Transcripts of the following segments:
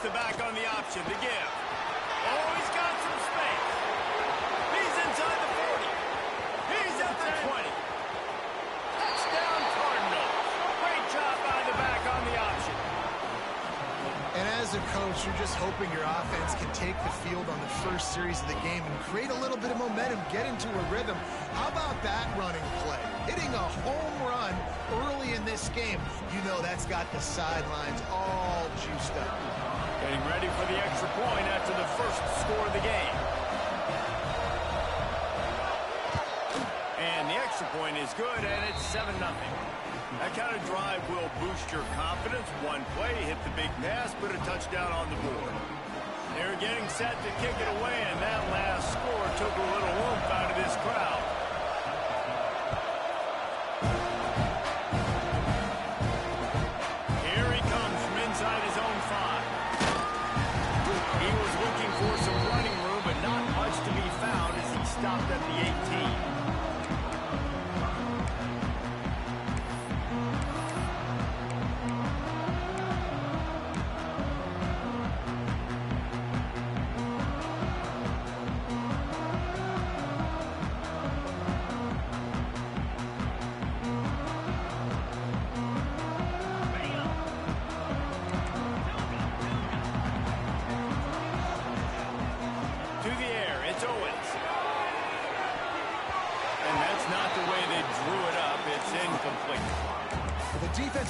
the back on the option to give. Oh, he's got some space. He's inside the 40. He's at the 20. Touchdown Cardinals. Great job by the back on the option. And as a coach, you're just hoping your offense can take the field on the first series of the game and create a little bit of momentum, get into a rhythm. How about that running play? Hitting a home run early in this game. You know that's got the sidelines all juiced up. Getting ready for the extra point after the first score of the game. And the extra point is good, and it's 7-0. That kind of drive will boost your confidence. One play, hit the big pass, put a touchdown on the board. They're getting set to kick it away, and that last score took a little oomph out of this crowd. Here he comes from inside his own 5. He was looking for some running room, but not much to be found as he stopped at the 18.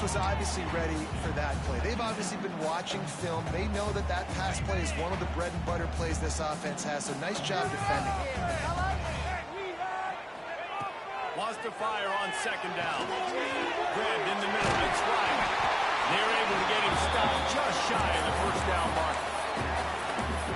Was obviously ready for that play. They've obviously been watching film. They know that that pass play is one of the bread and butter plays this offense has, so nice job defending. Wants to fire on second down. Grabbed in the middle, it's right. They're able to get him stopped just shy of the first down mark.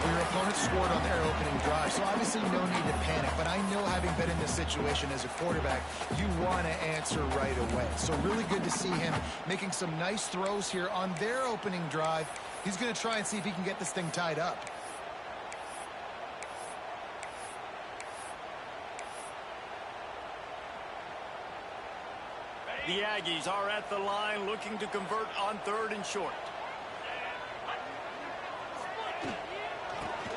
Your opponent scored on their opening drive, so obviously no need to panic. But I know, having been in this situation as a quarterback, you want to answer right away. So really good to see him making some nice throws here on their opening drive. He's going to try and see if he can get this thing tied up. The Aggies are at the line looking to convert on 3rd and short.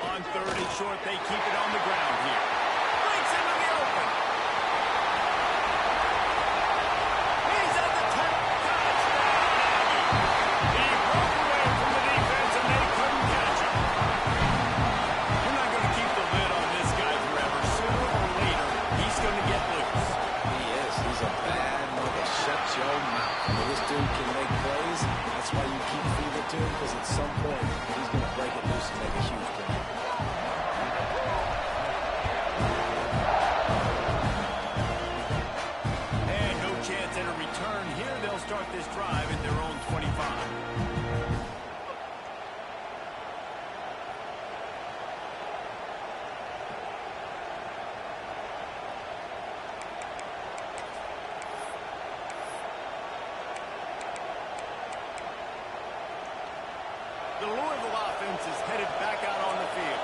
On 3rd and short, they keep it on the ground here. Breaks into the open. He's at the 10. Touchdown, Aggie. He broke away from the defense, and they couldn't catch him. You're not going to keep the lid on this guy forever. Sooner or later, he's going to get loose. He is. He's a bad mother. Shut your mouth. This dude can make plays. That's why you keep feeding it to him, because at some point, he's going to break it loose and make a huge play. Start this drive at their own 25. The Louisville offense is headed back out on the field.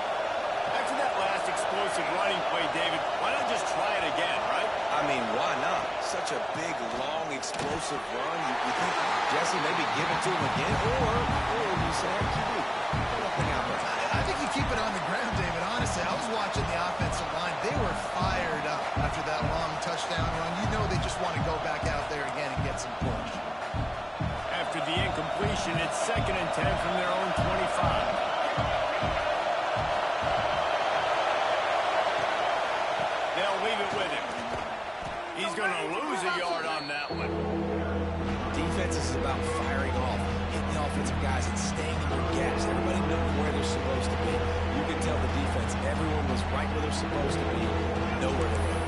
After that last explosive running play, David, why not just try it again, right? I mean, why not? Such a big, long, explosive run. You think Jesse maybe give it to him again, or you say, QB, put nothing out there. I think you keep it on the ground, David. Honestly, I was watching the offensive line. They were fired up after that long touchdown run. You know they just want to go back out there again and get some push. After the incompletion, it's 2nd and 10 from their own 25. They'll leave it with him. He's going to lose a yard on that one. Defense is about firing off, hitting the offensive guys and staying in their gaps. Everybody knowing where they're supposed to be. You can tell the defense, everyone was right where they're supposed to be, nowhere to run.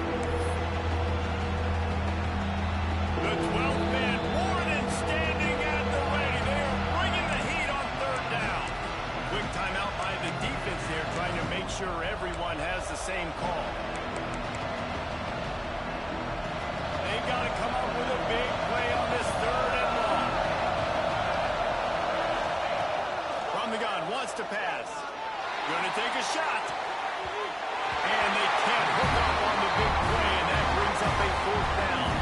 The 12th man, Warren, standing at the ready. They are bringing the heat on 3rd down. Quick timeout by the defense there, trying to make sure everyone has the same call. They've got to come up with a big play on this 3rd and long. From the gun, wants to pass. Going to take a shot. And they can't hook up on the big play, and that brings up a 4th down.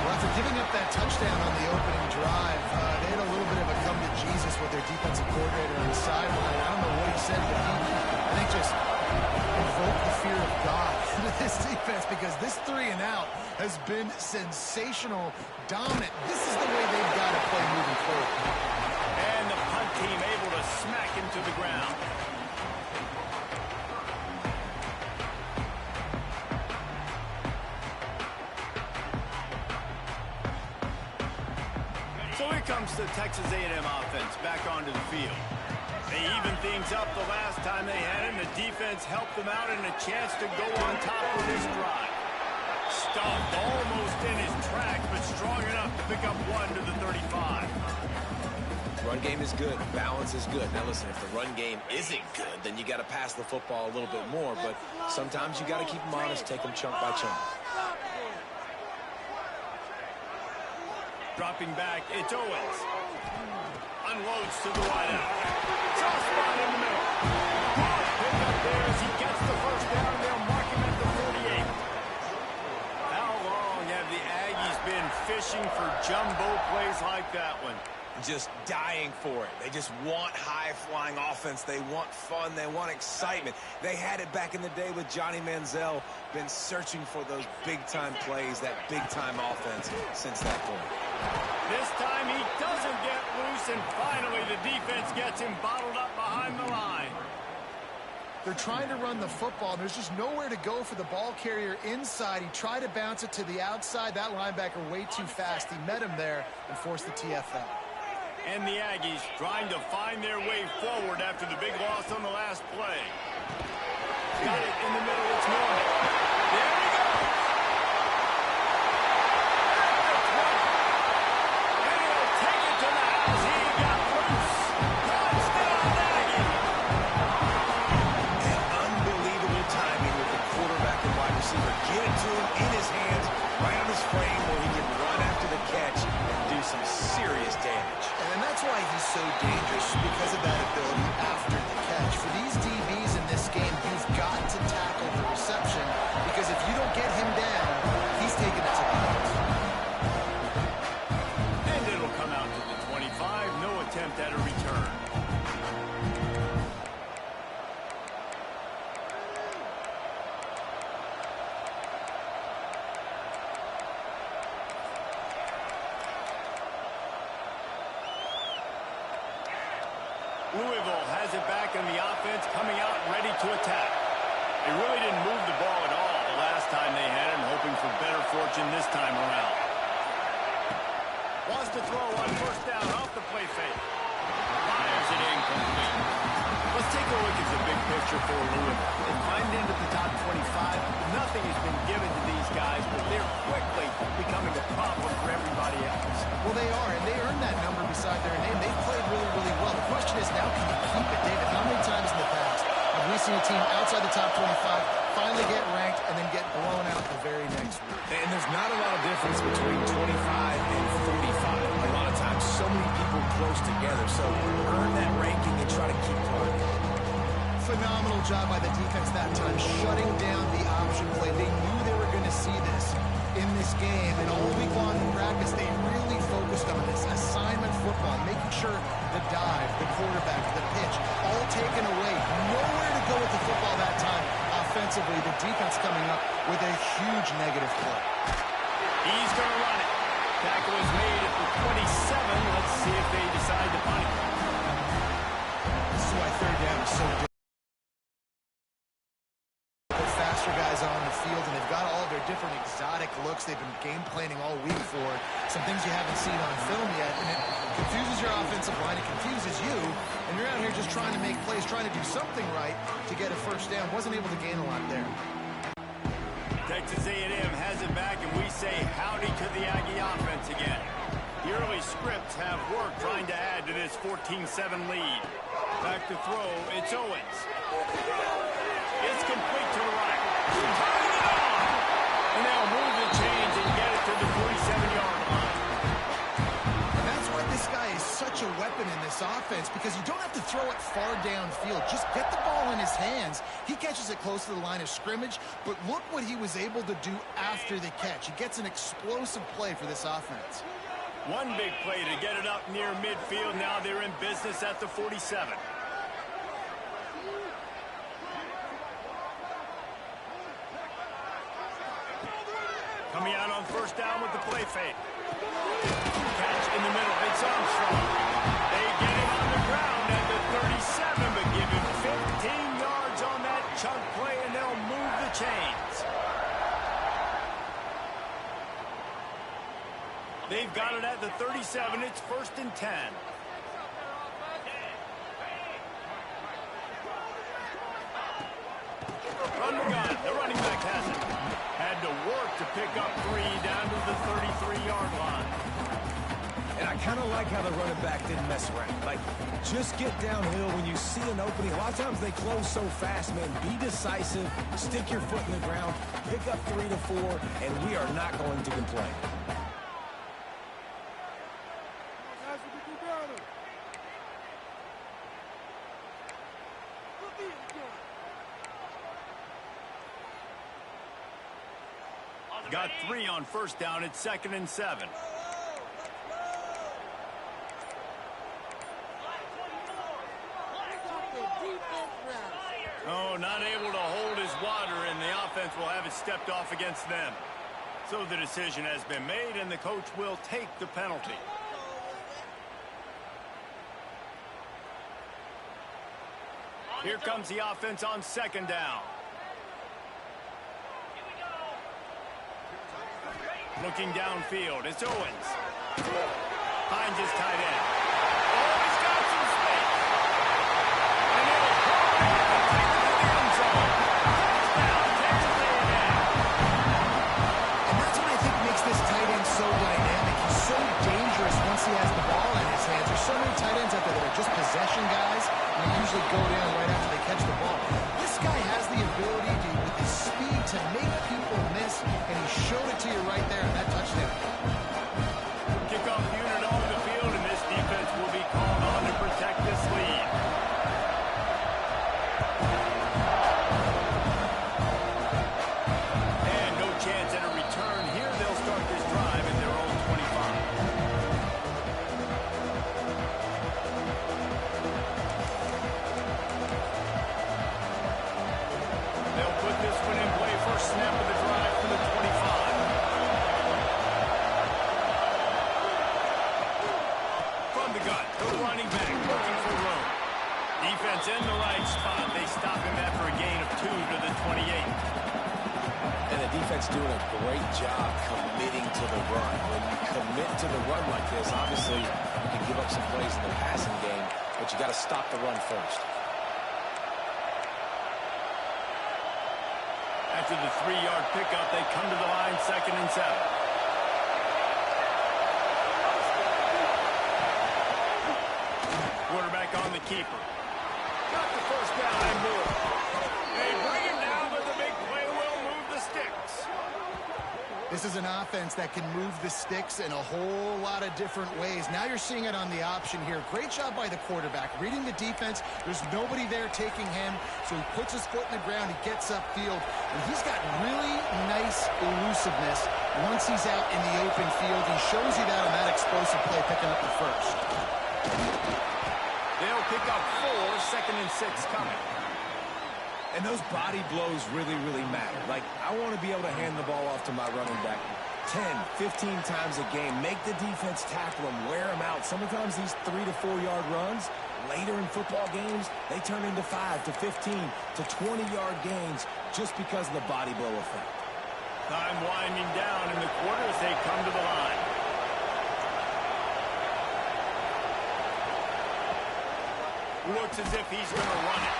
Well, after giving up that touchdown on the opening drive, they had a little bit of a come to Jesus with their defensive coordinator on the sideline. I don't know what he said, but I think just invoked the fear of God into this defense, because this 3-and-out has been sensational, dominant. This is the way they've got to play moving forward. And the punt team able to smack him to the ground. So here comes the Texas A&M offense back onto the field. They evened things up the last time they had him. The defense helped them out and a chance to go on top of this drive. Stumped almost in his tracks, but strong enough to pick up one to the 35. Run game is good. Balance is good. Now listen, if the run game isn't good, then you got to pass the football a little bit more. But sometimes you got to keep them honest, take them chunk by chunk. Dropping back, it's Owens. Unloads to the wideout. Soft spot in the middle. Good pick up there as he gets the first down. They'll mark him at the 48. How long have the Aggies been fishing for jumbo plays like that one? Just dying for it. They just want high-flying offense. They want fun. They want excitement. They had it back in the day with Johnny Manziel. Been searching for those big-time plays, that big-time offense since that point. This time he doesn't get loose, and finally the defense gets him bottled up behind the line. They're trying to run the football. There's just nowhere to go for the ball carrier inside. He tried to bounce it to the outside. That linebacker way too fast. He met him there and forced the TFL. And the Aggies trying to find their way forward after the big loss on the last play. Got it in the middle. It's Norman. There he goes. And he'll take it to the house. He got loose. Touchdown, Aggie. And unbelievable timing with the quarterback and wide receiver. Get it to him in his hands, right on his frame, where he can run after the catch and do some serious damage. And that's why he's so dangerous, because of that ability after the catch. For these DBs in this game, you've got to tackle the reception, because if you don't get him down, he's taking it to the house. And it'll come out to the 25. No attempt at a return. Louisville has it back in the offense, coming out ready to attack. They really didn't move the ball at all the last time they had him, hoping for better fortune this time around. Wants to throw on first down off the play fake. Fires it incomplete. Let's take a look at the big picture for Louisville. They've climbed into the top 25. Nothing has been given to these guys, but they're quickly becoming a problem for everybody else. Well, they are, and they earned that number beside their name. They've played really, really well. The question is now, can you keep it, David? How many times in the past have we seen a team outside the top 25 finally get ranked and then get blown out the very next week? And there's not a lot of difference between 25 and 45. A lot of times, so many people close together. So earn that ranking and try to keep climbing. Phenomenal job by the defense that time, shutting down the option play. They knew they were going to see this in this game, and all week long in practice, they really focused on this assignment football, making sure the dive, the quarterback, the pitch, all taken away. Nowhere to go with the football that time. Offensively, the defense coming up with a huge negative play. He's going to run it. Tackle is made at the 27. Let's see if they decide to punt it. This is why third down is so difficult. Faster guys on the field, and they've got all their different exotic looks they've been game planning all week for. Some things you haven't seen on film yet, and it confuses your offensive line, it confuses you, and you're out here just trying to make plays, trying to do something right to get a first down. Wasn't able to gain a lot there. Texas A&M has it back, and we say howdy to the Aggie offense again. The early scripts have worked trying to add to this 14-7 lead. Back to throw, it's Owens. It's complete to the right. Turning it on! And they'll move the chains and get it to the 47-yard line. And that's why this guy is such a weapon in this offense, because you don't have to throw it far downfield. Just get the ball in his hands. He catches it close to the line of scrimmage, but look what he was able to do after the catch. He gets an explosive play for this offense. One big play to get it up near midfield. Now they're in business at the 47. Coming out on first down with the play fake. Catch in the middle. It's Armstrong. They get him on the ground at the 37, but give him 15 yards on that chunk play, and they'll move the chains. They've got it at the 37. It's 1st and 10. Run the gun. The running back has it. Had to work to pick up 3 down to the 33-yard line. And I kind of like how the running back didn't mess around. Like, just get downhill when you see an opening. A lot of times they close so fast, man. Be decisive. Stick your foot in the ground. Pick up 3 to 4, and we are not going to complain. Got 3 on first down. It's 2nd and 7. Oh, not able to hold his water, and the offense will have it stepped off against them. So the decision has been made, and the coach will take the penalty. Here comes the offense on 2nd down. Looking downfield, it's Owens. Finds his tight end. Oh, he's got some space. And he'll take it to the end zone. Touchdown, Texas A&M. And that's what I think makes this tight end so dynamic. He's so dangerous once he has the ball in his hands. There's so many tight ends out there that are just possession guys, and they usually go down right after they catch the ball. This guy has the ability to, with his speed, to make people miss, and he showed it to you right there in that touchdown. Kickoff unit on the field, and this defense will be called on to protect this lead. And no chance at a return here. They'll start this drive in their own 25. They'll put this one in play. First snap of the drive for the 25. From the gun, the running back looking for room. Defense in the right spot. They stop him after a gain of 2 to the 28. And the defense doing a great job committing to the run. When you commit to the run like this, obviously you can give up some plays in the passing game, but you got to stop the run first. After the 3-yard pickup, they come to the line, 2nd and 7. Quarterback on the keeper. Got the first down and more. They bring him down, but the big play will move the sticks. This is an offense that can move the sticks in a whole lot of different ways. Now you're seeing it on the option here. Great job by the quarterback. Reading the defense, there's nobody there taking him, so he puts his foot in the ground, he gets upfield, and he's got really nice elusiveness once he's out in the open field. He shows you that on that explosive play, picking up the first. They'll pick up 4, 2nd and 6 coming. And those body blows really, really matter. Like, I want to be able to hand the ball off to my running back 10, 15 times a game. Make the defense tackle him, wear him out. Sometimes these 3 to 4-yard runs, later in football games, they turn into 5 to 15 to 20-yard gains just because of the body blow effect. Time winding down in the quarter as they come to the line. Looks as if he's going to run it.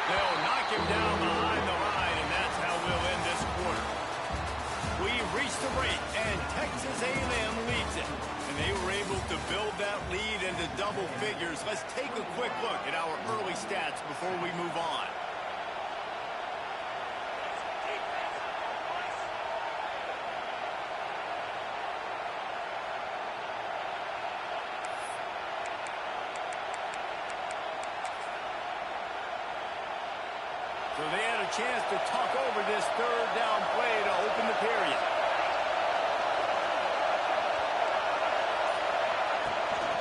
They'll knock him down behind the line, and that's how we'll end this quarter. We've reached the break, and Texas A&M leads it. And they were able to build that lead into double figures. Let's take a quick look at our early stats before we move on. So they had a chance to talk over this 3rd down play to open the period.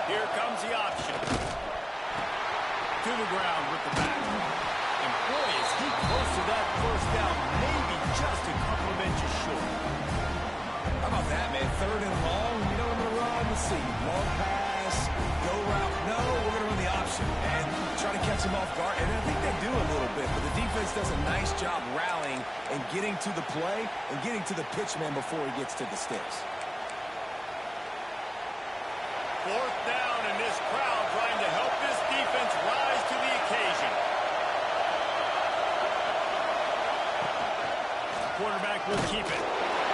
Here comes the option. To the ground with the back. And boy, is he close to that first down. Maybe just a couple of inches short. How about that, man? 3rd and long. You know what I'm going to run? Let's see. Long pass. Go route. No, we're going to run the option. And try to catch him off guard. And I think they do a little bit. But the defense does a nice job rallying and getting to the play and getting to the pitch man before he gets to the sticks. 4th down, and this crowd trying to help this defense rise to the occasion. Quarterback will keep it.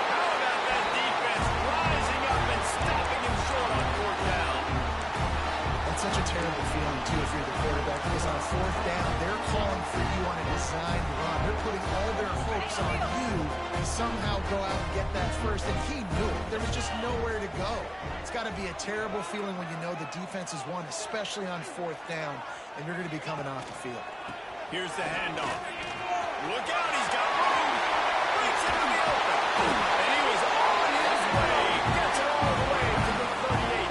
How about that defense rising up and stopping him short on 4th down? That's such a terrible feeling, too, if you're the quarterback, because on 4th down, they're calling for you on a designed run. They're putting all their hopes on you to somehow go out and get that first, and he knew it. There was just nowhere to go. It's got to be a terrible feeling when you know the defense has won, especially on 4th down, and you're going to be coming off the field. Here's the handoff. Look out, he's got room. Breaks into the open. And he was on his way. Gets it all the way to the 38.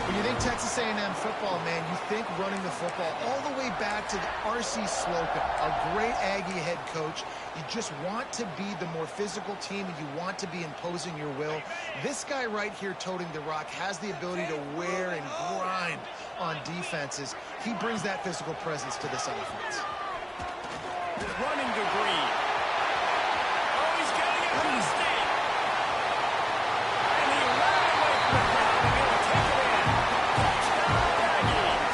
When you think Texas A&M football, man, you think running the football all the way back to the R.C. Slocum, a great Aggie head coach. You just want to be the more physical team, and you want to be imposing your will. This guy right here toting the rock has the ability to wear and grind on defenses. He brings that physical presence to this offense. Running to Green. Oh, he's getting it from the state. And he ran away from the crowd, and he'll take it in. Touchdown, Aggies.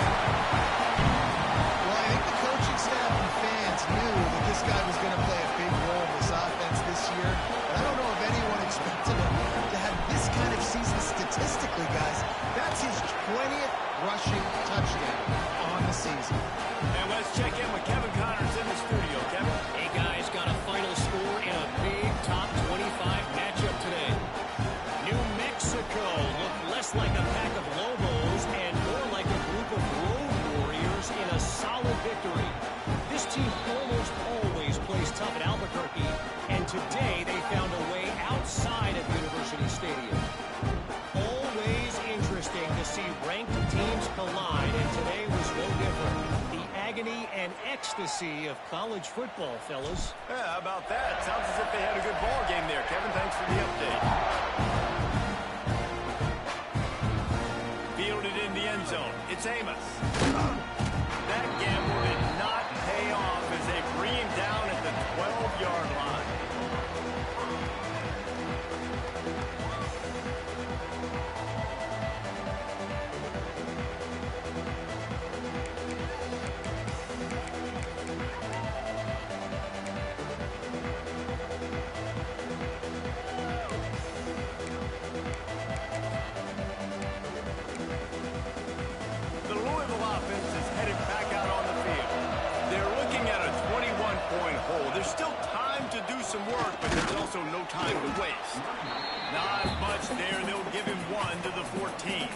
Well, I think the coaching staff and fans knew that this guy was going to play a big role in this offense this year. But I don't know if anyone expected him to have this kind of season statistically, guys. That's his 20th rushing touchdown on the season. And let's check in with Kevin Connors in the studio. Kevin? Hey, guys, got a final score in a big top 25 matchup today. New Mexico looked less like a pack of Lobos and more like a group of road warriors in a solid victory. This team almost always plays tough at Albuquerque, and today they found a way outside of University Stadium. Always interesting to see ranked teams collide, and today was no different. The agony and ecstasy of college football, fellas. Yeah, how about that? Sounds as if they had a good ball game there. Kevin, thanks for the update. Fielded in the end zone. It's Amos. That gamble did not pay off as they bring him down at the 12-yard line. The Louisville offense is headed back out on the field. They're looking at a 21-point hole. There's still time to do some work, but there's also no time to waste. Not much there. They'll give him 1 to the 14.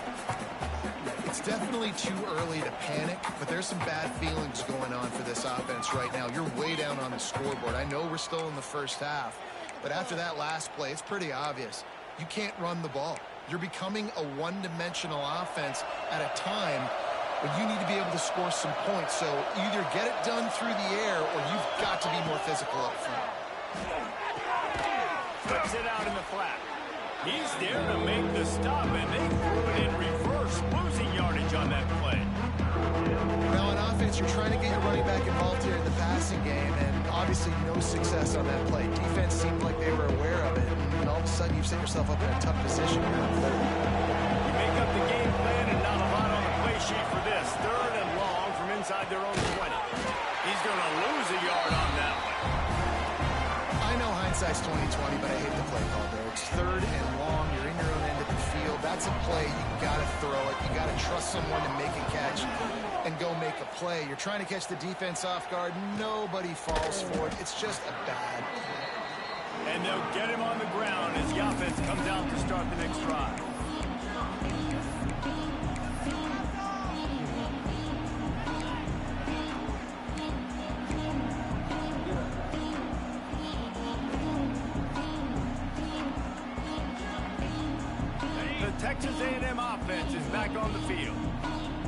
It's definitely too early to panic, but there's some bad feelings going on for this offense right now. You're way down on the scoreboard. I know we're still in the first half, but after that last play, it's pretty obvious. You can't run the ball. You're becoming a one-dimensional offense at a time when you need to be able to score some points. So either get it done through the air or you've got to be more physical up front. Flips it out in the flat. He's there to make the stop, and they threw it in reverse, losing yardage on that play. Now on offense, you're trying to get your running back involved here in the passing game, and obviously no success on that play. Defense seemed like they were aware of it, and all of a sudden you've set yourself up in a tough position here on 3rd. You make up the game plan and not a lot on the play sheet for this. 3rd and long from inside their own 20. He's going to lose a yard on that one. I know hindsight's 20/20, but I hate the play call there. It's 3rd and long. You're in your own end of the field. That's a play. You got to throw it. You got to trust someone to make a catch and go make a play. You're trying to catch the defense off guard. Nobody falls for it. It's just a bad play. And they'll get him on the ground as the offense comes out to start the next drive. Texas A&M offense is back on the field.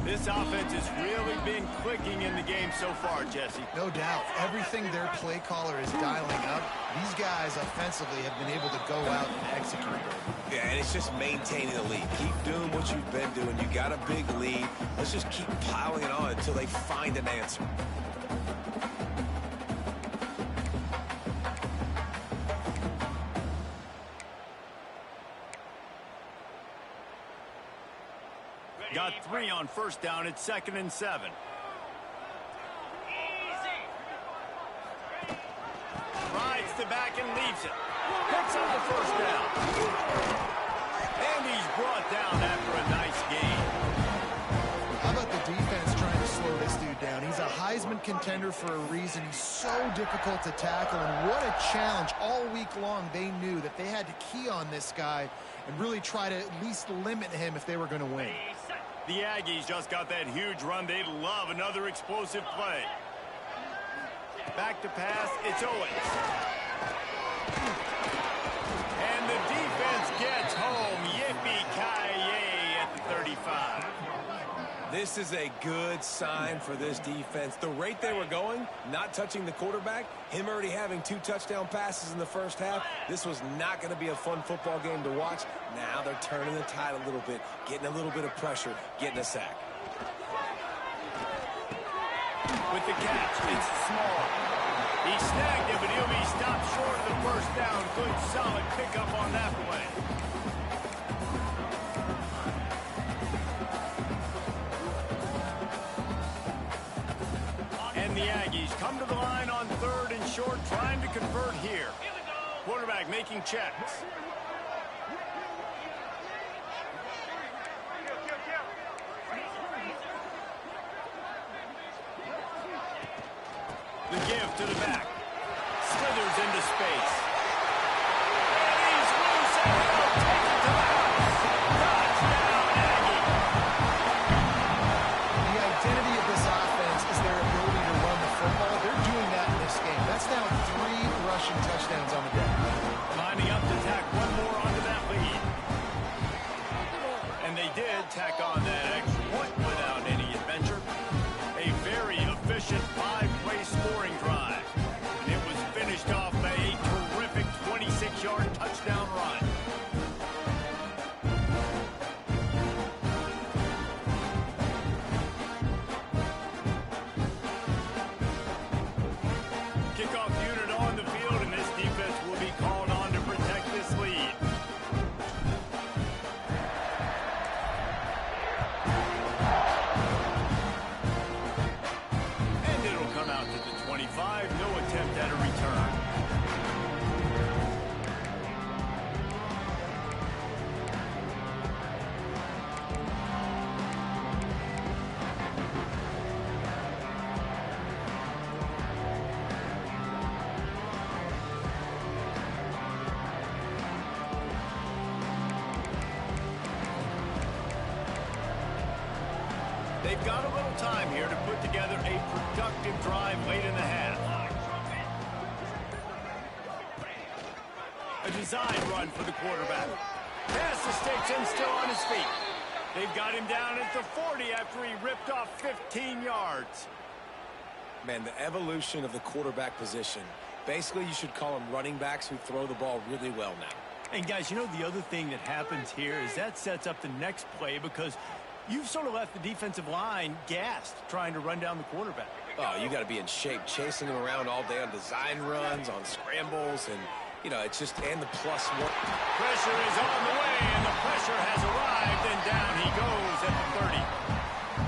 This offense has really been clicking in the game so far, Jesse. No doubt. Everything their play caller is dialing up, these guys offensively have been able to go out and execute. Yeah, and it's just maintaining the lead. Keep doing what you've been doing. You got a big lead. Let's just keep piling it on until they find an answer. Got 3 on first down. It's 2nd and 7. Rides the back and leaves it. Picks up the first down. And he's brought down after a nice gain. How about the defense trying to slow this dude down? He's a Heisman contender for a reason. He's so difficult to tackle, and what a challenge. All week long, they knew that they had to key on this guy and really try to at least limit him if they were going to win. The Aggies just got that huge run. They'd love another explosive play. Back to pass. It's Owens. And the defense gets home. Yippee-ki-yay at the 35. This is a good sign for this defense. The rate they were going, not touching the quarterback, him already having 2 touchdown passes in the first half, this was not going to be a fun football game to watch. Now they're turning the tide a little bit, getting a little bit of pressure, getting a sack. With the catch, it's Small. He snagged it, but he'll be stopped short of the first down. Good, solid pickup on that play. And the Aggies come to the line on 3rd and short, trying to convert here. Quarterback making checks. The give to the back. Slithers into space. And he's loose and he'll take it to the house. Touchdown, Aggie. The identity of this offense is their ability to run the football. They're doing that in this game. That's now 3 rushing touchdowns on the day. Lining up to tack one more onto that lead. And they did tack on that extra point without any adventure. A very efficient 5-play scoring drive. And it was finished off by a terrific 26-yard touchdown run. Kickoff unit on the field, and this defense will be called on to protect this lead. And it'll come out to the 25. No attempt at a return. They've got a little time here to put together a productive drive late in the half. A design run for the quarterback. Pass escapes him, still on his feet. They've got him down at the 40 after he ripped off 15 yards. Man, the evolution of the quarterback position. Basically, you should call them running backs who throw the ball really well now. And guys, you know the other thing that happens here is that sets up the next play because you've sort of left the defensive line gassed trying to run down the quarterback. Oh, you got to be in shape, chasing him around all day on design runs, on scrambles, and, you know, it's just, and the +1. Pressure is on the way, and the pressure has arrived, and down he goes at the 30.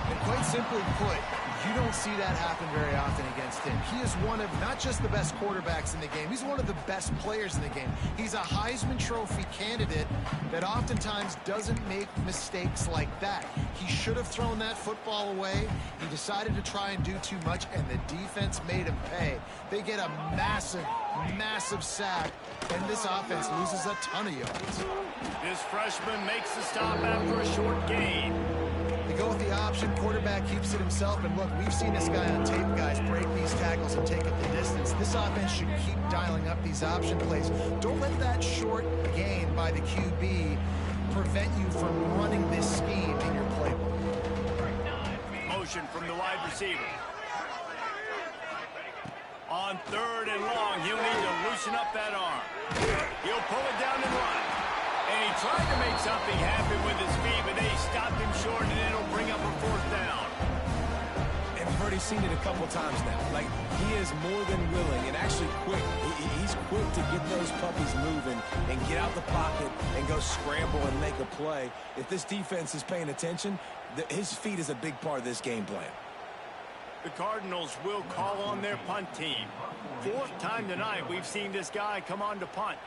And quite simply put, you don't see that happen very often against him. He is one of not just the best quarterbacks in the game, he's one of the best players in the game. He's a Heisman Trophy candidate that oftentimes doesn't make mistakes like that. He should have thrown that football away. He decided to try and do too much, and the defense made him pay. They get a massive, massive sack, and this offense loses a ton of yards. This freshman makes the stop after a short gain. They go with the option, quarterback keeps it himself, and look, we've seen this guy on tape, guys, break these tackles and take it the distance. This offense should keep dialing up these option plays. Don't let that short gain by the QB prevent you from running this scheme in your playbook. Motion from the wide receiver. On 3rd and long, he'll need to loosen up that arm. He'll pull it down and run. And he tried to make something happen with his feet, but they stopped him short, and it'll bring up a 4th down. And we've already seen it a couple times now. Like, he is more than willing and actually quick. He's quick to get those puppies moving and get out the pocket and go scramble and make a play. If this defense is paying attention, his feet is a big part of this game plan. The Cardinals will call on their punt team. 4th time tonight we've seen this guy come on to punt.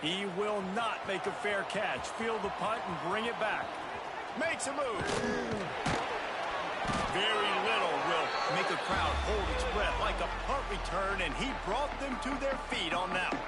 He will not make a fair catch. Field the punt and bring it back. Makes a move. Very little will make a crowd hold its breath like a punt return, and he brought them to their feet on that one.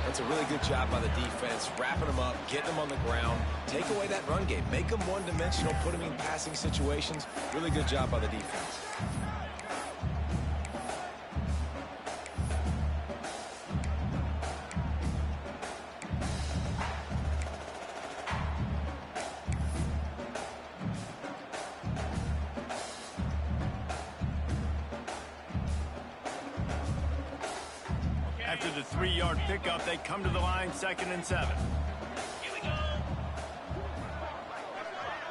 That's a really good job by the defense, wrapping them up, getting them on the ground, take away that run game, make them one-dimensional, put them in passing situations. Really good job by the defense. After the 3-yard pickup, they come to the line 2nd and 7. Here we go.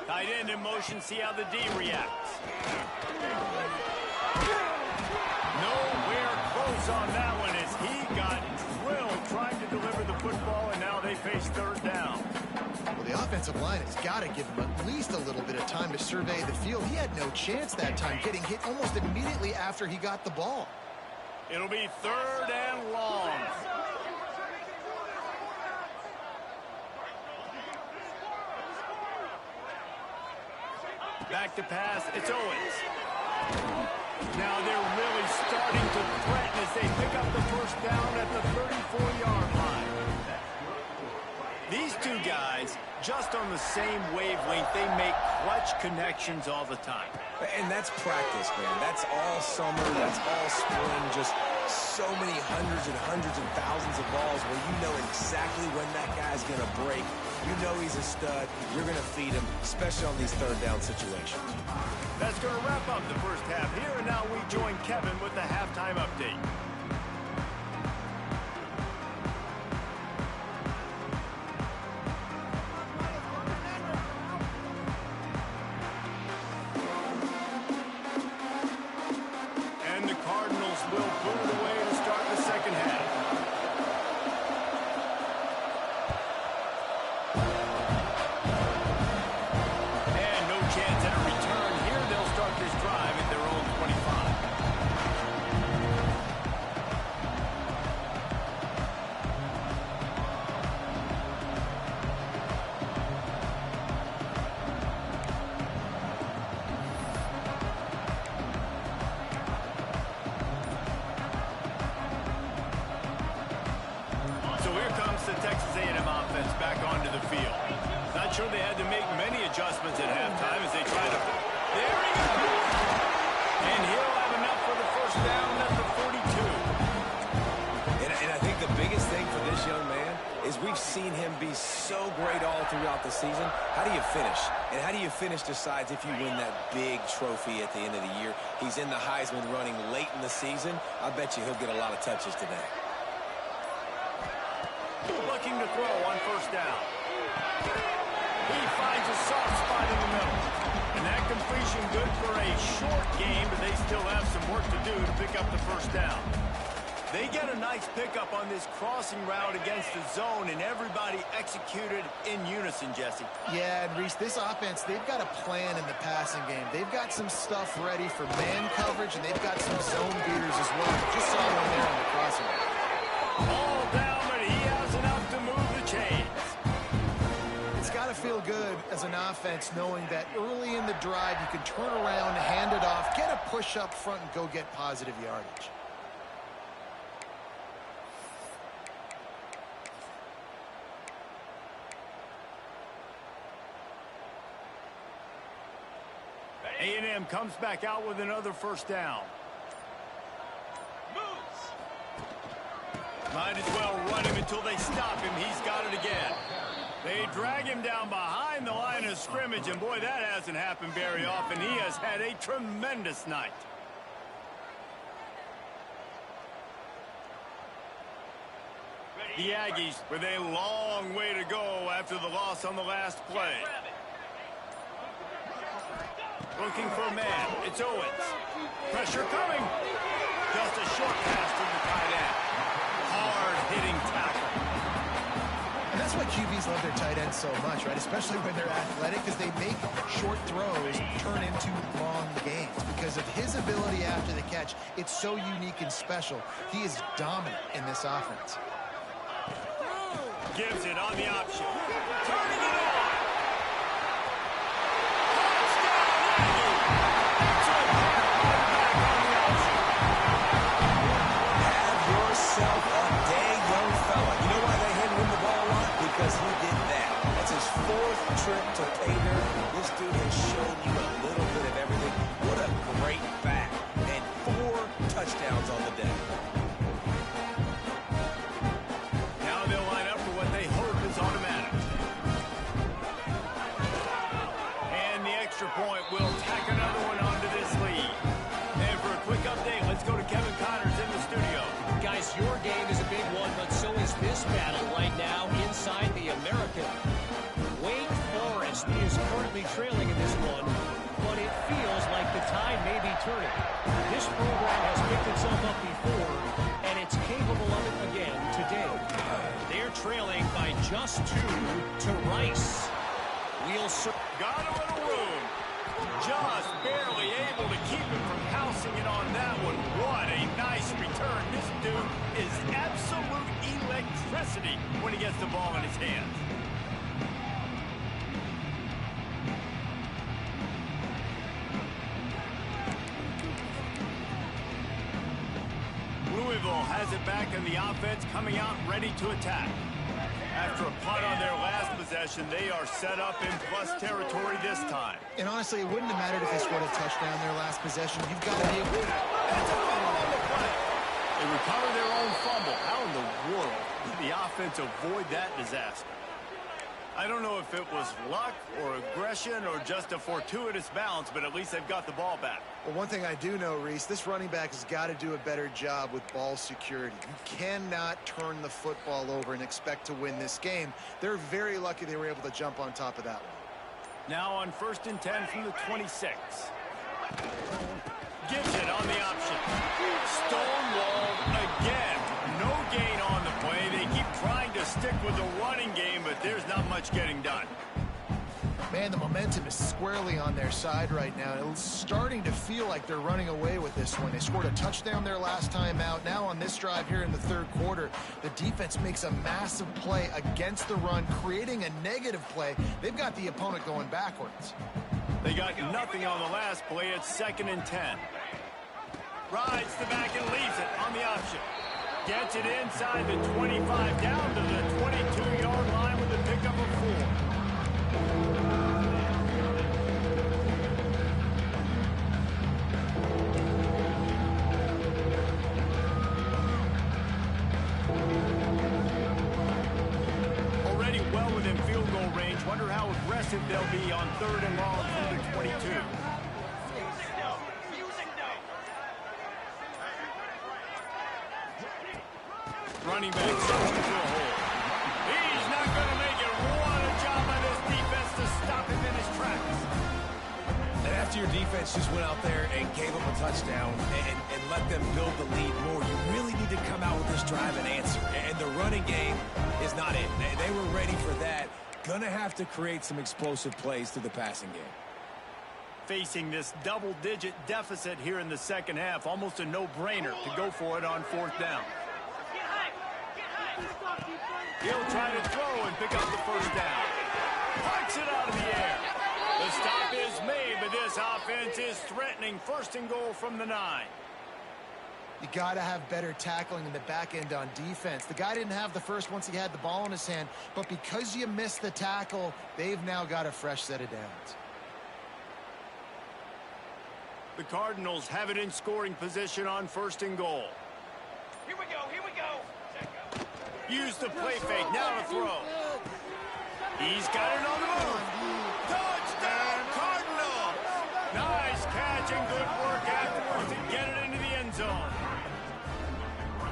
Tight end in motion, see how the D reacts. Nowhere close on that one as he got drilled trying to deliver the football, and now they face 3rd down. Well, the offensive line has got to give him at least a little bit of time to survey the field. He had no chance that time, getting hit almost immediately after he got the ball. It'll be 3rd and long. Back to pass, it's Owens. Now they're really starting to threaten as they pick up the 1st down at the 34-yard line. These two guys, just on the same wavelength, they make clutch connections all the time. And that's practice, man. That's all summer. That's all spring. Just so many hundreds and thousands of balls where you know exactly when that guy's going to break. You know he's a stud. You're going to feed him, especially on these 3rd down situations. That's going to wrap up the first half here, and now we join Kevin with the halftime update. The Texas A&M offense back onto the field. Not sure they had to make many adjustments at halftime as they try to... There he goes! And he'll have enough for the 1st down at the 42. And I think the biggest thing for this young man is we've seen him be so great all throughout the season. How do you finish? And how do you finish decides if you win that big trophy at the end of the year. He's in the Heisman running late in the season. I bet you he'll get a lot of touches today. Looking to throw on 1st down. He finds a soft spot in the middle. And that completion good for a short game, but they still have some work to do to pick up the 1st down. They get a nice pickup on this crossing route against the zone, and everybody executed in unison, Jesse. Yeah, and Reese, this offense, they've got a plan in the passing game. They've got some stuff ready for man coverage, and they've got some zone beaters as well. Just saw one there on the crossing route. All down, but he has feel good as an offense knowing that early in the drive you can turn around, hand it off, get a push up front, and go get positive yardage. A&M comes back out with another first down. Might as well run him until they stop him. He's got it again. They drag him down behind the line of scrimmage, and boy, that hasn't happened very often. He has had a tremendous night. The Aggies with a long way to go after the loss on the last play. Looking for a man. It's Owens. Pressure coming. Just a short pass to the tight end. Hard-hitting tackle. And that's why QBs love their tight ends so much, right? Especially when they're athletic, because they make short throws turn into long gains. Because of his ability after the catch, it's so unique and special. He is dominant in this offense. Gives it on the option. Turning it on. Because he did that. That's his 4th trip to pay dirt. This dude has shown you a little bit of everything. What a great back. And 4 touchdowns on the day. Now they'll line up for what they hope is automatic. And the extra point will tack another one onto this lead. And for a quick update, let's go to Kevin Connors in the studio. Guys, your game is a big one, but so is this battle right now inside the American. Wake Forest is currently trailing in this one, but it feels like the tide may be turning. This program has picked itself up before, and it's capable of it again today. They're trailing by just 2 to Rice. Got a little room. Just barely able to keep him from pouncing it on that one. What a nice return. This dude is absolute electricity when he gets the ball in his hands. Louisville has it back in the offense, coming out ready to attack. After a punt on their last possession, they are set up in plus territory this time. And honestly, it wouldn't have mattered if they scored a touchdown their last possession. You've got to be able to... That's a fumble on the play. They recover their own fumble. How in the world did the offense avoid that disaster? I don't know if it was luck or aggression or just a fortuitous bounce, but at least they've got the ball back. Well, one thing I do know, Reese, this running back has got to do a better job with ball security. You cannot turn the football over and expect to win this game. They're very lucky they were able to jump on top of that one. Now on 1st and 10 from the 26. Gives it on the option. Stonewalled again. No gain on the play. They keep trying to stick with the running game, but there's not much getting done. Man, the momentum is squarely on their side right now. It's starting to feel like they're running away with this one. They scored a touchdown their last time out. Now on this drive here in the 3rd quarter, the defense makes a massive play against the run, creating a negative play. They've got the opponent going backwards. They got nothing on the last play. It's 2nd and 10. Rides the back and leaves it on the option. Gets it inside the 25, down to the 22-yard line with a pickup of 4. Already well within field goal range. Wonder how aggressive they'll be on 3rd and long from the 22. Running back searching for a hole. He's not going to make it. What a job by this defense to stop him in his tracks. And after your defense just went out there and gave them a touchdown and let them build the lead more, you really need to come out with this drive and answer. And the running game is not it. They were ready for that. Gonna have to create some explosive plays through the passing game. Facing this double-digit deficit here in the 2nd half, almost a no-brainer to go for it on 4th down. He'll try to throw and pick up the 1st down. Parks it is made, but this offense is threatening. 1st and goal from the 9. You got to have better tackling in the back end on defense. The guy didn't have the first once he had the ball in his hand, but because you missed the tackle, they've now got a fresh set of downs. The Cardinals have it in scoring position on 1st and goal. Here we go, here we go. Use the play fake, now to throw. He's got it on the move. Touchdown, Cardinal! Nice catch and good work afterwards to get it into the end zone.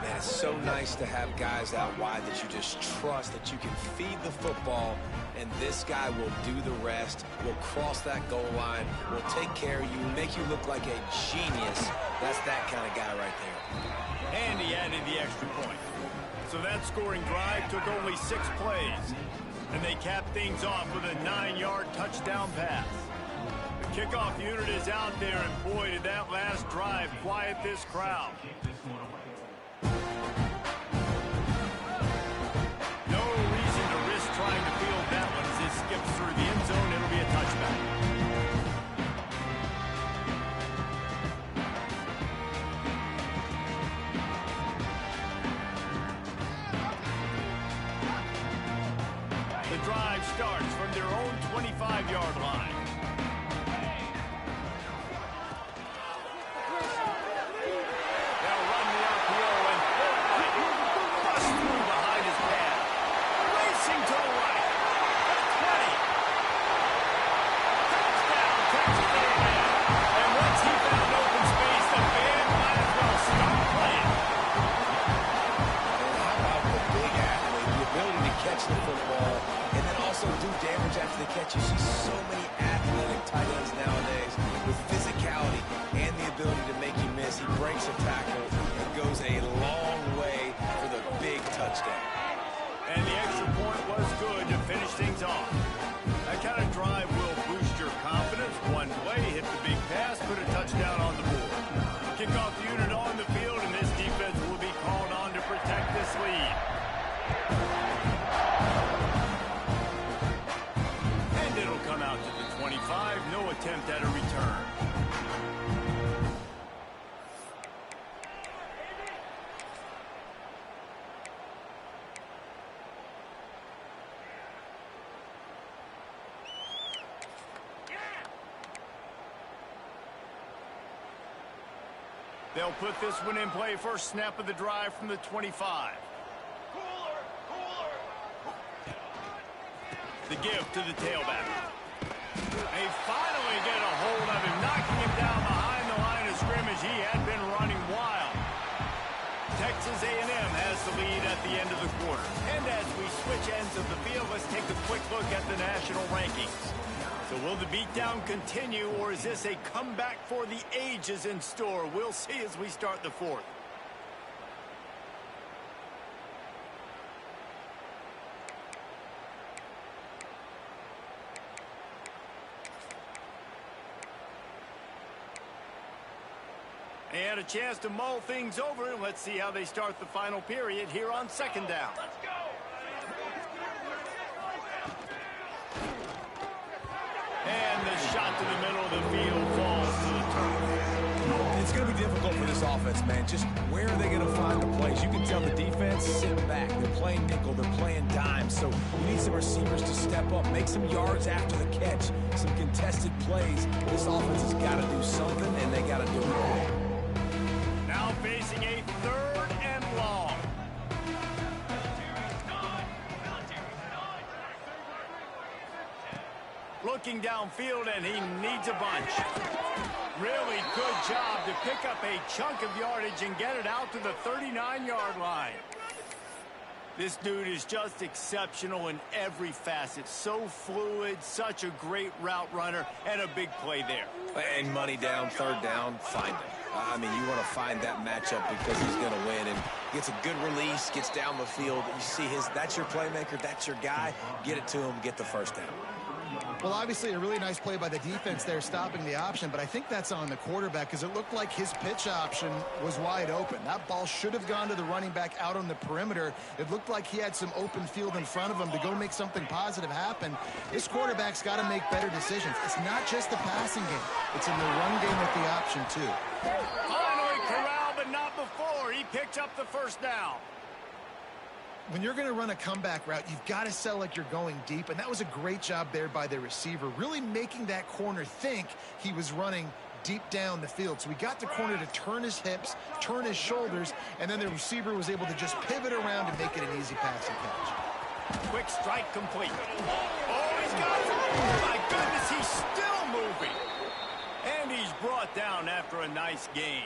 Man, it's so nice to have guys out wide that you just trust that you can feed the football, and this guy will do the rest, will cross that goal line, will take care of you, make you look like a genius. That's that kind of guy right there. And he added the extra point. So that scoring drive took only 6 plays. And they capped things off with a 9-yard touchdown pass. The kickoff unit is out there, and boy, did that last drive quiet this crowd. No reason to risk trying to field that one as it skips through the end zone. It'll be a touchback. The drive starts from their own 25-yard line. They'll run the RPO and bust through behind his pad. Racing to the right. The 20. Touchdown, Texas A&M. And once he found open space, the band might as well start playing. How about the big athlete, the ability to catch the football, and then also do damage after the catch. You see so many athletic tight ends nowadays with physicality and the ability to make you miss. He breaks a tackle and goes a long way for the big touchdown. And the extra point was good to finish things off. That kind of drive will boost your confidence. One play, hit the big pass, put a touchdown on the board. Kickoff unit on the field, and this defense will be called on to protect this lead. And it'll come out to the 25. No attempt at a return. They'll put this one in play. First snap of the drive from the 25. The give to the tailback. They finally get a hold of him, knocking him down behind the line of scrimmage. He had been running wild. Texas A&M has the lead at the end of the quarter. And as we switch ends of the field, let's take a quick look at the national rankings. So will the beatdown continue, or is this a comeback for the ages in store? We'll see as we start the 4th. And a chance to mull things over. Let's see how they start the final period here on 2nd down. Let's go. And the shot to the middle of the field falls to the turf. It's going to be difficult for this offense, man. Just where are they going to find the plays? You can tell the defense sitting back. They're playing nickel. They're playing dime. So you need some receivers to step up, make some yards after the catch, some contested plays. This offense has got to do something, and they got to do it. Now facing a 3rd and long. Looking downfield, and he needs a bunch. Really good job to pick up a chunk of yardage and get it out to the 39-yard line. This dude is just exceptional in every facet. So fluid, such a great route runner, and a big play there. And money down, 3rd down, find him. I mean, you want to find that matchup because he's going to win, and gets a good release, gets down the field. You see that's your playmaker, that's your guy. Get it to him, get the 1st down. Well, obviously a really nice play by the defense there, stopping the option, but I think that's on the quarterback because it looked like his pitch option was wide open. That ball should have gone to the running back out on the perimeter. It looked like he had some open field in front of him to go make something positive happen. This quarterback's got to make better decisions. It's not just the passing game. It's in the run game with the option, too. Finally corralled, but not before. He picked up the first down. When you're going to run a comeback route, you've got to sell like you're going deep, and that was a great job there by the receiver, really making that corner think he was running deep down the field. So we got the corner to turn his hips, turn his shoulders, and then the receiver was able to just pivot around and make it an easy passing catch. Quick strike complete. Oh, he's got it. Oh, my goodness, he's still moving. And he's brought down after a nice gain.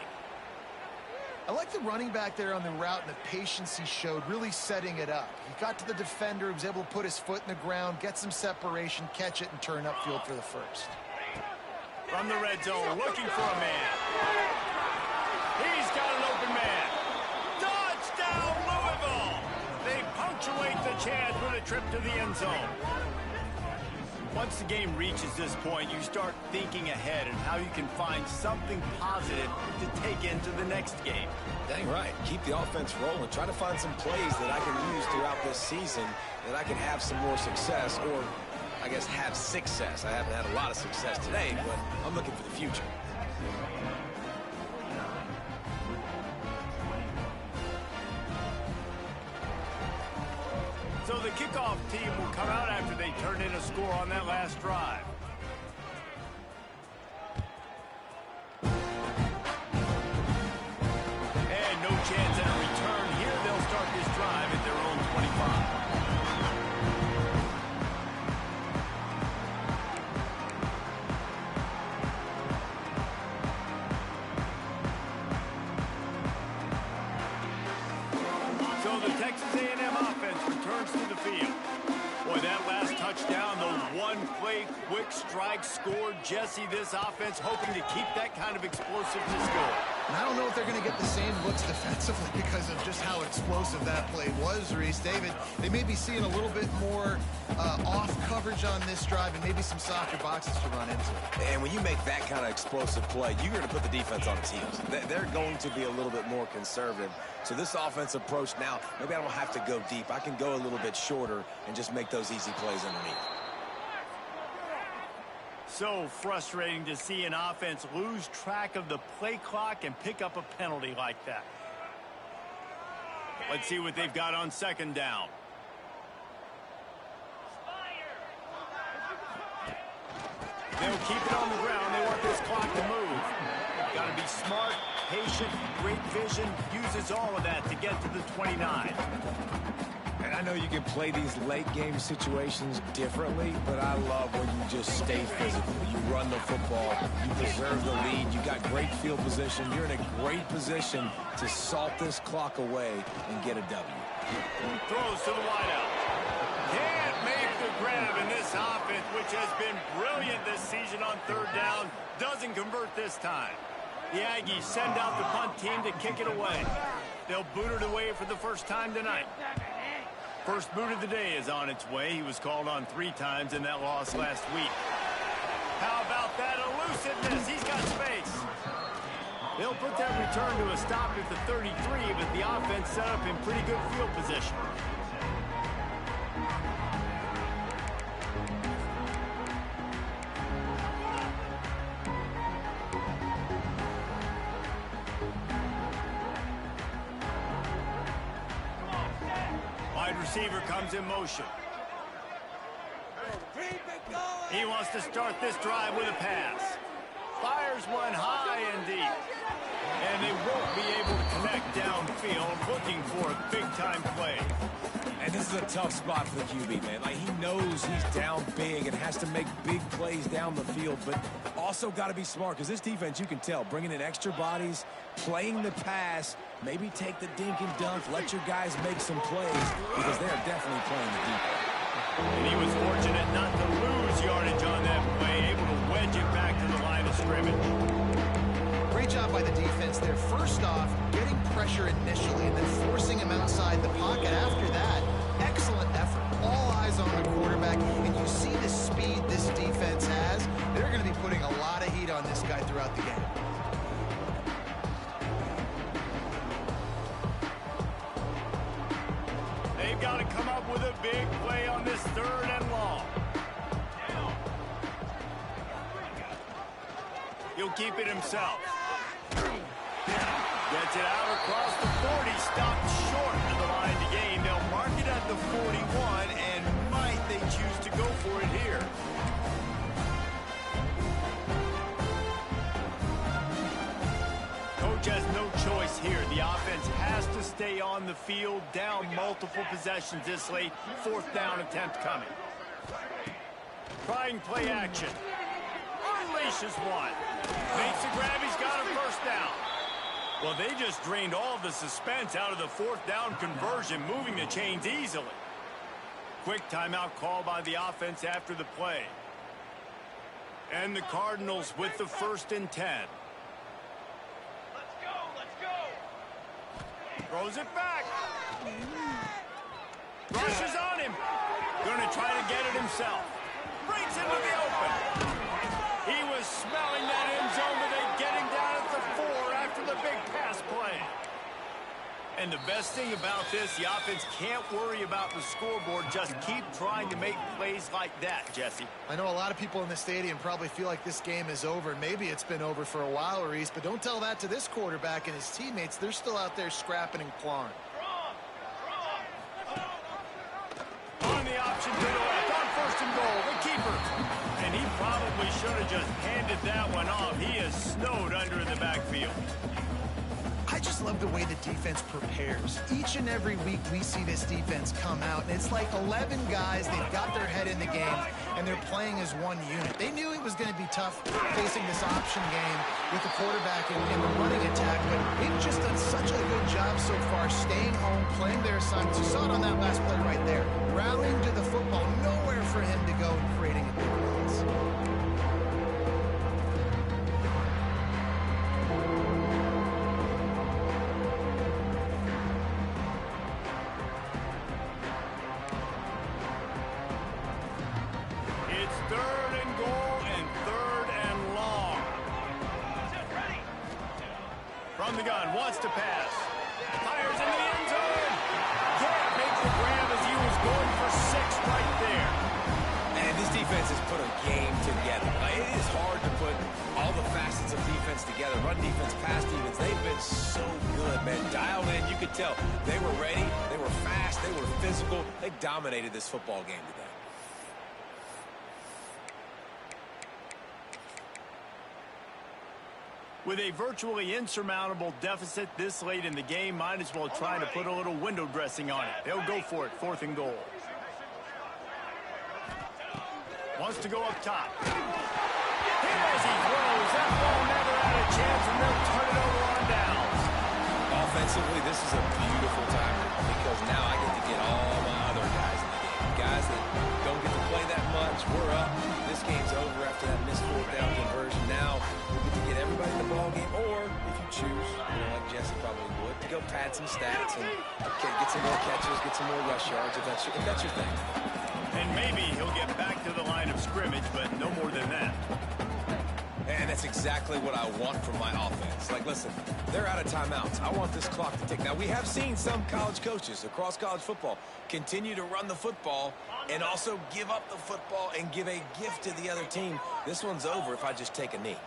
I like the running back there on the route and the patience he showed, really setting it up. He got to the defender, he was able to put his foot in the ground, get some separation, catch it, and turn upfield for the first. From the red zone, looking for a man. He's got an open man. Touchdown, Louisville! They punctuate the chance with a trip to the end zone. Once the game reaches this point, you start thinking ahead and how you can find something positive to take into the next game. Dang right. Keep the offense rolling. Try to find some plays that I can use throughout this season that I can have some more success, or I guess have success. I haven't had a lot of success today, but I'm looking for the future. So the kickoff team will come out after they turn in a score on that last drive. And no chance at a return here. They'll start this drive at their own 25. So the Texas A&M offense returns to the field. Boy, that last touchdown, the one-play quick strike scored. Jesse, this offense hoping to keep that kind of explosiveness going. And I don't know if they're going to get the same looks defensively because of just how explosive that play was, Reese. David, they may be seeing a little bit more off coverage on this drive and maybe some softer boxes to run into. And when you make that kind of explosive play, you're going to put the defense on its heels. They're going to be a little bit more conservative. So this offense approach now, maybe I don't have to go deep. I can go a little bit shorter and just make those easy plays underneath. So frustrating to see an offense lose track of the play clock and pick up a penalty like that. Let's see what they've got on second down. They'll keep it on the ground. They want this clock to move. Got to be smart, patient, great vision. Uses all of that to get to the 29. And I know you can play these late game situations differently, but I love when you just stay physical. You run the football, you preserve the lead, you got great field position. You're in a great position to salt this clock away and get a W. Throws to the wideout. Can't make the grab in this offense, which has been brilliant this season on third down. Doesn't convert this time. The Aggies send out the punt team to kick it away. They'll boot it away for the first time tonight. First boot of the day is on its way. He was called on 3 times in that loss last week. How about that elusiveness? He's got space. They'll put that return to a stop at the 33, but the offense set up in pretty good field position. Wide receiver comes in motion. He wants to start this drive with a pass. Fires one high and deep. And they won't be able to connect downfield, looking for a big-time play. And this is a tough spot for the QB, man. Like, he knows he's down big and has to make big plays down the field, but also got to be smart because this defense, you can tell, bringing in extra bodies, playing the pass, maybe take the dink and dunk, let your guys make some plays because they're definitely playing the deep. And he was fortunate not to lose yardage on that play, able to wedge it back to the line of scrimmage. Great job by the defense there. First off, getting pressure initially and then forcing him outside the pocket. After that, excellent effort. All eyes on the quarterback, and you see the speed this this guy throughout the game. They've got to come up with a big play on this 3rd and long. He'll keep it himself. Gets it out across the 40, stopped short of the line to gain. They'll mark it at the 41, and might they choose to go for it here. Coach has no choice here. The offense has to stay on the field, down multiple possessions this late. 4th down attempt coming. Trying play action. Unleashes one. Makes the grab. He's got a 1st down. Well, they just drained all of the suspense out of the 4th down conversion, moving the chains easily. Quick timeout call by the offense after the play. And the Cardinals with the 1st and 10. Let's go, let's go. Throws it back. Rushes on him. Going to try to get it himself. Breaks into the open. He was smelling that end zone, but they get him down at the 4 after the big pass play. And the best thing about this, the offense can't worry about the scoreboard. Just keep trying to make plays like that, Jesse. I know a lot of people in the stadium probably feel like this game is over. Maybe it's been over for a while, Reese, but don't tell that to this quarterback and his teammates. They're still out there scrapping and clawing. On the option to the left, on 1st and goal, the keeper. And he probably should have just handed that one off. He is snowed under in the backfield. I just love the way the defense prepares. Each and every week we see this defense come out, and it's like 11 guys. They've got their head in the game, and they're playing as one unit. They knew it was going to be tough facing this option game with the quarterback in the running attack, but they've just done such a good job so far staying home, playing their assignments. You saw it on that last play right there. Rallying to the football, nowhere for him to go and creating a big loss. From the gun, wants to pass. Fires into the end zone. Can't make the grab as he was going for 6 right there. And this defense has put a game together. It is hard to put all the facets of defense together. Run defense, pass defense. They've been so good, man. Dialed in, you could tell. They were ready. They were fast. They were physical. They dominated this football game today. With a virtually insurmountable deficit this late in the game, might as well try to put a little window dressing on it. They'll go for it, 4th and goal. Wants to go up top. Here as he throws, that ball never had a chance, and they'll turn it over on downs. Offensively, this is a beautiful time because now I get to get all my other guys in the game. Guys that don't get to play that much. We're up. This game's over after that missed 4th down conversion. Now we get to get everybody in the ball game, or if you choose, like Jesse probably would, to go pad some stats and get some more catches, get some more rush yards if that's your thing. And maybe he'll get back to the line of scrimmage, but no more than that. And that's exactly what I want from my offense. Like, listen, they're out of timeouts. I want this clock to tick. Now, we have seen some college coaches across college football continue to run the football and also give up the football and give a gift to the other team. This one's over if I just take a knee.